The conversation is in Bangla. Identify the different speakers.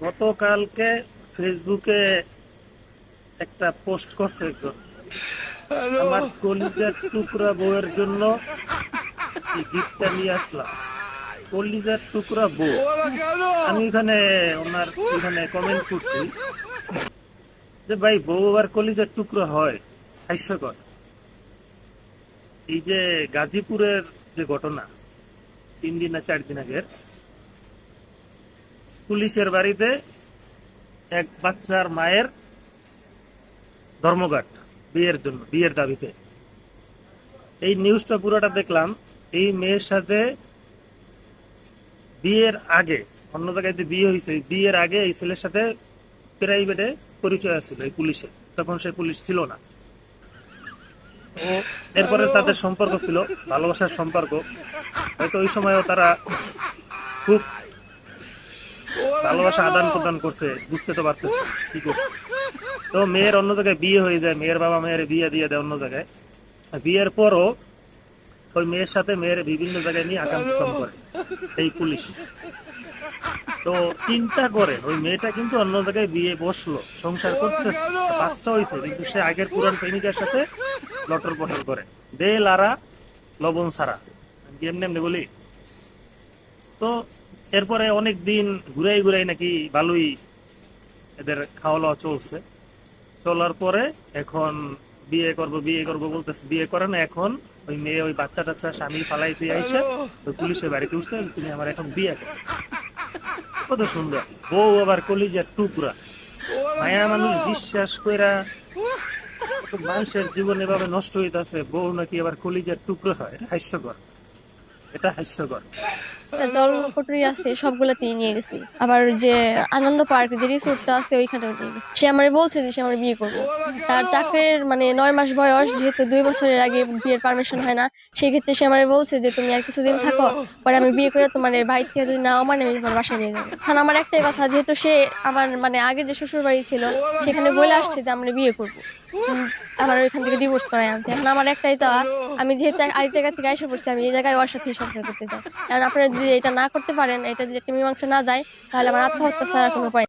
Speaker 1: গতকালকে ফেসবুকে একটা পোস্ট করছে একজন, আমার কলিজার টুকরা বউয়ের জন্য এই গিফটটা নিয়ে আসলাম। কলিজার টুকরা বউ, আমি ওখানে ওনার ওখানে কমেন্ট করছি যে ভাই, বউ আবার কলিজার টুকরা হয়? হাস্যকর। এই যে গাজীপুরের যে ঘটনা 3 দিন না 4 দিন আগের, পুলিশের বাড়িতে এক বাচ্চার মায়ের ধর্মঘট বিয়ের জন্য, বিয়ের দাবিতে। এই নিউজটা পুরোটা দেখলাম। এই মেয়ের সাথে বিয়ের আগে অন্য জায়গায় যে বিয়ে হয়েছে, বিয়ের আগে এই ছেলের সাথে প্রাইভেটে পরিচয় আছিল এই পুলিশের, তখন সে পুলিশ ছিল না। ও এরপরে তাদের সম্পর্ক ছিল ভালোবাসার সম্পর্ক, হয়তো ওই সময়ও তারা খুব ভালোবাসা আদান প্রদান করছে, বুঝতে তো পারতেছে কি করছে। তো মেয়ের অন্য জায়গায় বিয়ে হয়ে যায়, মেয়ের বাবা মেয়ের বিয়ে দিয়ে দেয় অন্য জায়গায়। বিয়ের পরও ওই মেয়ের সাথে মেয়ের বিভিন্ন জায়গায় নিয়ে আকাম কুকাম করে এই পুলিশ। তো চিন্তা করে ওই মেয়েটা কিন্তু অন্য জায়গায় বিয়ে বসলো, সংসার করতেছে, বাচ্চা হয়েছে, কিন্তু সে আগের পুরান প্রেমিকার সাথে লটর পটর করে, দে লারা লবণ ছাড়া, এমনি এমনি বলি। তো এরপরে অনেক দিন ঘুরাই ঘুরাই নাকি ভালোই এদের খাওয়া দাওয়া চলছে। চলার পরে এখন বিয়ে করবো বলতেছে, বিয়ে করে না। এখন ওই মেয়ে ওই বাচ্চা টাচ্চা স্বামী ফালাই দিয়ে আইসে ওই পুলিশের বাড়িতে উঠছে, তুমি আমার এখন বিয়ে করো। কত সুন্দর বউ, আবার কলিজার টুকরা। মায়া মানুষ বিশ্বাস কইরা কত মানুষের জীবন এভাবে নষ্ট হইতাছে, বউ নাকি আবার কলিজার টুকরো হয়। এটা হাস্যকর, এটা হাস্যকর।
Speaker 2: জলপটরি আছে সবগুলাতেই নিয়ে গেছি। আবার যে আনন্দ পার্ক যে রিসোর্টটা আছে ওইখানেও নিয়ে গেছি। সে আমার বলছে যে সে আমার বিয়ে করবে। তার চাকরির 9 মাস বয়স, যেহেতু 2 বছরের আগে বিয়ের পারমিশন হয় না, সেক্ষেত্রে সে আমার বলছে যে তুমি আর কিছুদিন থাকো, পরে আমি বিয়ে করে তোমার বাড়ি থেকে যদি নাও মানে আমি তোমার বাসায় নিয়ে যাবো। এখন আমার একটাই কথা, যেহেতু সে আমার আগে যে শ্বশুর বাড়ি ছিল সেখানে বলে আসছে যে আমরা বিয়ে করবো, আমার ওইখান থেকে ডিভোর্স করাই আনছে। এখন আমার একটাই চাওয়া, আমি যেহেতু আরেক জায়গা থেকে এসে পড়ছি, আমি এই জায়গায় ওর সাথে সংসার করতে চাই। কারণ আপনারা যদি এটা না করতে পারেন, এটা যদি একটা মীমাংসা না যায়, তাহলে আমার আত্মহত্যা ছাড়া কোনো উপায় নেই।